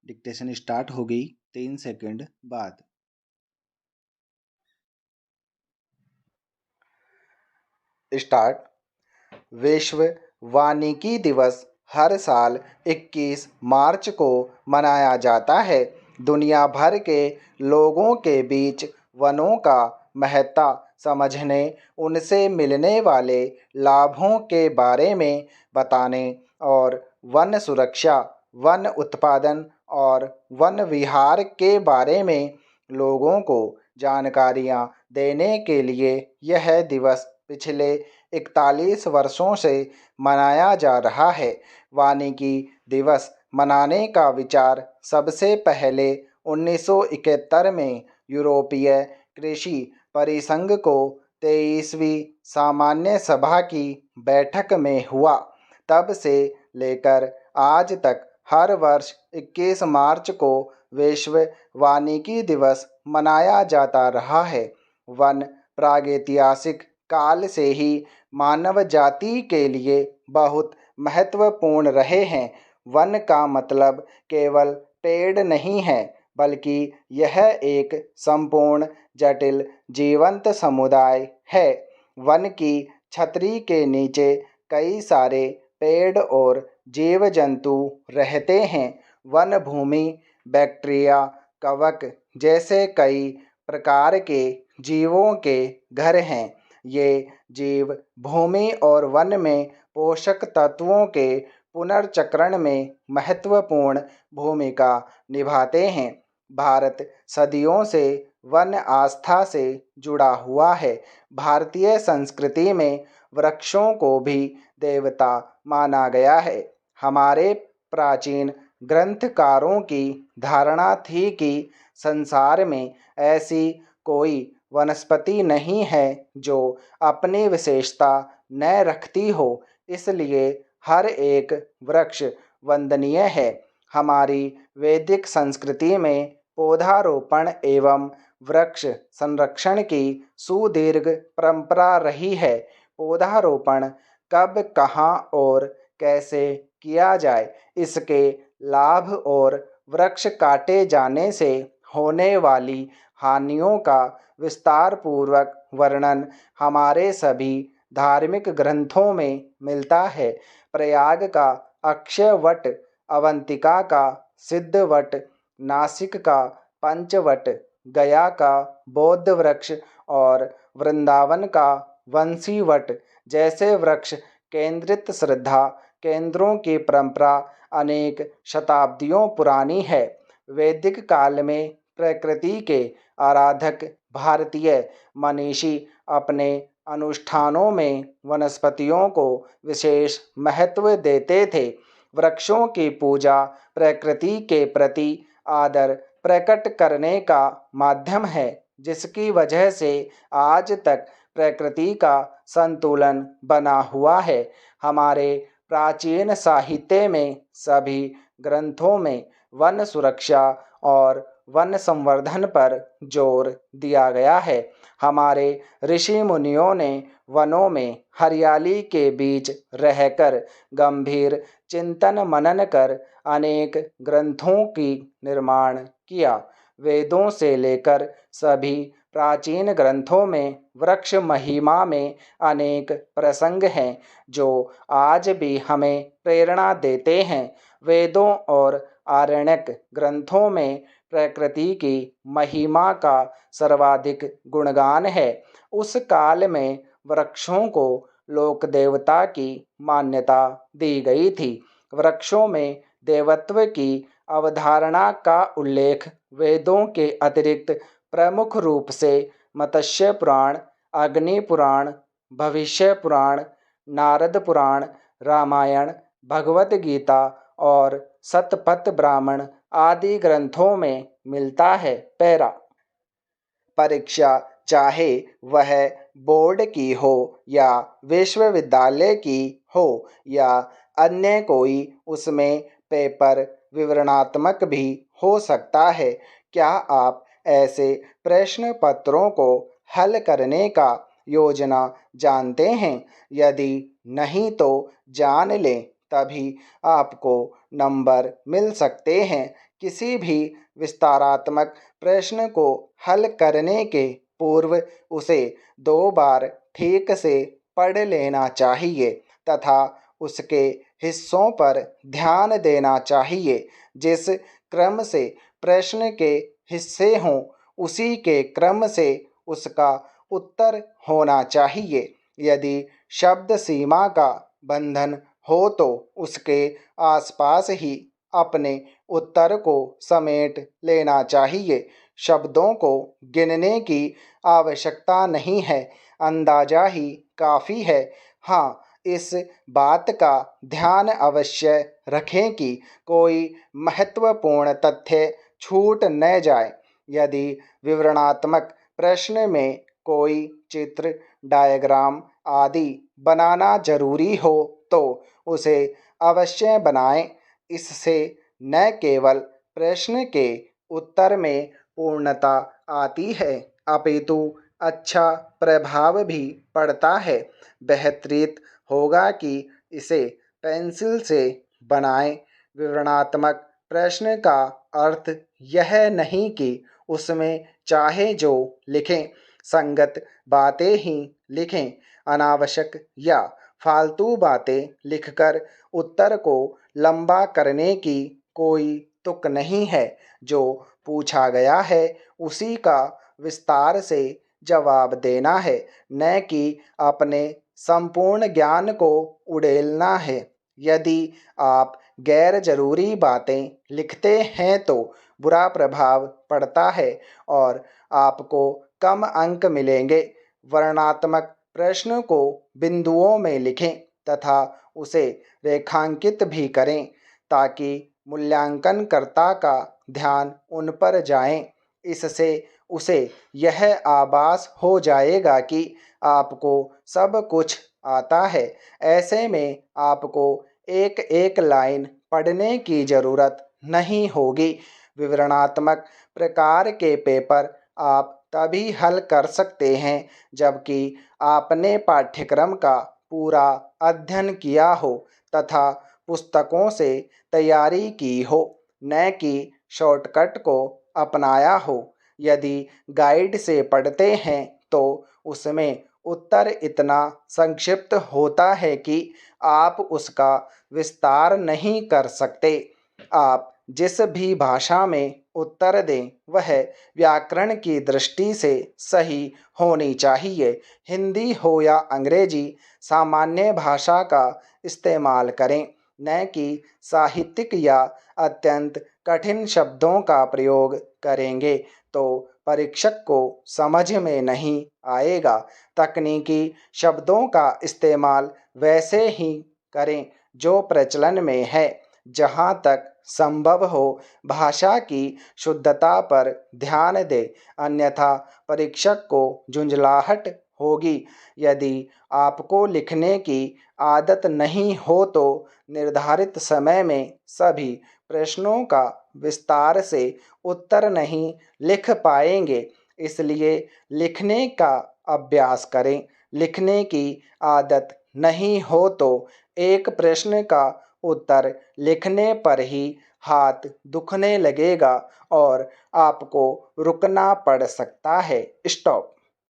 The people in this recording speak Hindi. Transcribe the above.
डिक्टेशन स्टार्ट हो गई 3 सेकंड बाद। स्टार्ट। विश्व वानिकी दिवस हर साल 21 मार्च को मनाया जाता है। दुनिया भर के लोगों के बीच वनों का महत्व समझने, उनसे मिलने वाले लाभों के बारे में बताने और वन सुरक्षा, वन उत्पादन और वन विहार के बारे में लोगों को जानकारियाँ देने के लिए यह दिवस पिछले 41 वर्षों से मनाया जा रहा है। वानिकी दिवस मनाने का विचार सबसे पहले 1971 में यूरोपीय कृषि परिसंघ को 23वीं सामान्य सभा की बैठक में हुआ। तब से लेकर आज तक हर वर्ष 21 मार्च को विश्व वानिकी दिवस मनाया जाता रहा है। वन प्रागैतिहासिक काल से ही मानव जाति के लिए बहुत महत्वपूर्ण रहे हैं। वन का मतलब केवल पेड़ नहीं है, बल्कि यह एक संपूर्ण जटिल जीवंत समुदाय है। वन की छतरी के नीचे कई सारे पेड़ और जीव जंतु रहते हैं। वन भूमि बैक्टीरिया, कवक जैसे कई प्रकार के जीवों के घर हैं। ये जीव भूमि और वन में पोषक तत्वों के पुनर्चक्रण में महत्वपूर्ण भूमिका निभाते हैं। भारत सदियों से वन आस्था से जुड़ा हुआ है। भारतीय संस्कृति में वृक्षों को भी देवता माना गया है। हमारे प्राचीन ग्रंथकारों की धारणा थी कि संसार में ऐसी कोई वनस्पति नहीं है जो अपनी विशेषता न रखती हो, इसलिए हर एक वृक्ष वंदनीय है। हमारी वैदिक संस्कृति में पौधारोपण एवं वृक्ष संरक्षण की सुदीर्घ परंपरा रही है। पौधारोपण कब, कहाँ और कैसे किया जाए, इसके लाभ और वृक्ष काटे जाने से होने वाली हानियों का विस्तार पूर्वक वर्णन हमारे सभी धार्मिक ग्रंथों में मिलता है। प्रयाग का अक्षय वट, अवंतिका का सिद्ध वट, नासिक का पंचवट, गया का बौद्ध वृक्ष और वृंदावन का वंशी वट जैसे वृक्ष केंद्रित श्रद्धा केंद्रों की परंपरा अनेक शताब्दियों पुरानी है। वैदिक काल में प्रकृति के आराधक भारतीय मनीषी अपने अनुष्ठानों में वनस्पतियों को विशेष महत्व देते थे। वृक्षों की पूजा प्रकृति के प्रति आदर प्रकट करने का माध्यम है, जिसकी वजह से आज तक प्रकृति का संतुलन बना हुआ है। हमारे प्राचीन साहित्य में सभी ग्रंथों में वन सुरक्षा और वन संवर्धन पर जोर दिया गया है। हमारे ऋषि मुनियों ने वनों में हरियाली के बीच रहकर गंभीर चिंतन मनन कर अनेक ग्रंथों की निर्माण किया। वेदों से लेकर सभी प्राचीन ग्रंथों में वृक्ष महिमा में अनेक प्रसंग हैं जो आज भी हमें प्रेरणा देते हैं। वेदों और आरण्यक ग्रंथों में प्रकृति की महिमा का सर्वाधिक गुणगान है। उस काल में वृक्षों को लोक देवता की मान्यता दी गई थी। वृक्षों में देवत्व की अवधारणा का उल्लेख वेदों के अतिरिक्त प्रमुख रूप से मत्स्य पुराण, अग्नि पुराण, भविष्य पुराण, नारद पुराण, रामायण, भगवत गीता और शतपथ ब्राह्मण आदि ग्रंथों में मिलता है। पैरा। परीक्षा चाहे वह बोर्ड की हो या विश्वविद्यालय की हो या अन्य कोई, उसमें पेपर विवरणात्मक भी हो सकता है। क्या आप ऐसे प्रश्न पत्रों को हल करने का योजना जानते हैं? यदि नहीं तो जान लें, तभी आपको नंबर मिल सकते हैं। किसी भी विस्तारात्मक प्रश्न को हल करने के पूर्व उसे 2 बार ठीक से पढ़ लेना चाहिए तथा उसके हिस्सों पर ध्यान देना चाहिए। जिस क्रम से प्रश्न के हिस्से हों उसी के क्रम से उसका उत्तर होना चाहिए। यदि शब्द सीमा का बंधन हो तो उसके आसपास ही अपने उत्तर को समेट लेना चाहिए। शब्दों को गिनने की आवश्यकता नहीं है, अंदाजा ही काफ़ी है। हाँ, इस बात का ध्यान अवश्य रखें कि कोई महत्वपूर्ण तथ्य छूट न जाए। यदि विवरणात्मक प्रश्न में कोई चित्र, डायग्राम आदि बनाना जरूरी हो तो उसे अवश्य बनाएं। इससे न केवल प्रश्न के उत्तर में पूर्णता आती है अपितु अच्छा प्रभाव भी पड़ता है। बेहतरीन होगा कि इसे पेंसिल से बनाएं। विवरणात्मक प्रश्न का अर्थ यह नहीं कि उसमें चाहे जो लिखें, संगत बातें ही लिखें। अनावश्यक या फालतू बातें लिखकर उत्तर को लंबा करने की कोई तुक नहीं है। जो पूछा गया है उसी का विस्तार से जवाब देना है, न कि अपने संपूर्ण ज्ञान को उड़ेलना है। यदि आप गैर जरूरी बातें लिखते हैं तो बुरा प्रभाव पड़ता है और आपको कम अंक मिलेंगे। वर्णनात्मक प्रश्न को बिंदुओं में लिखें तथा उसे रेखांकित भी करें ताकि मूल्यांकनकर्ता का ध्यान उन पर जाए। इससे उसे यह आभास हो जाएगा कि आपको सब कुछ आता है। ऐसे में आपको एक एक लाइन पढ़ने की ज़रूरत नहीं होगी। विवरणात्मक प्रकार के पेपर आप तभी हल कर सकते हैं जबकि आपने पाठ्यक्रम का पूरा अध्ययन किया हो तथा पुस्तकों से तैयारी की हो, न कि शॉर्टकट को अपनाया हो। यदि गाइड से पढ़ते हैं तो उसमें उत्तर इतना संक्षिप्त होता है कि आप उसका विस्तार नहीं कर सकते। आप जिस भी भाषा में उत्तर दें वह व्याकरण की दृष्टि से सही होनी चाहिए। हिंदी हो या अंग्रेजी, सामान्य भाषा का इस्तेमाल करें, न कि साहित्यिक या अत्यंत कठिन शब्दों का प्रयोग करेंगे तो परीक्षक को समझ में नहीं आएगा। तकनीकी शब्दों का इस्तेमाल वैसे ही करें जो प्रचलन में है। जहाँ तक संभव हो भाषा की शुद्धता पर ध्यान दें, अन्यथा परीक्षक को झुंझलाहट होगी। यदि आपको लिखने की आदत नहीं हो तो निर्धारित समय में सभी प्रश्नों का विस्तार से उत्तर नहीं लिख पाएंगे। इसलिए लिखने का अभ्यास करें। लिखने की आदत नहीं हो तो एक प्रश्न का उत्तर लिखने पर ही हाथ दुखने लगेगा और आपको रुकना पड़ सकता है। स्टॉप।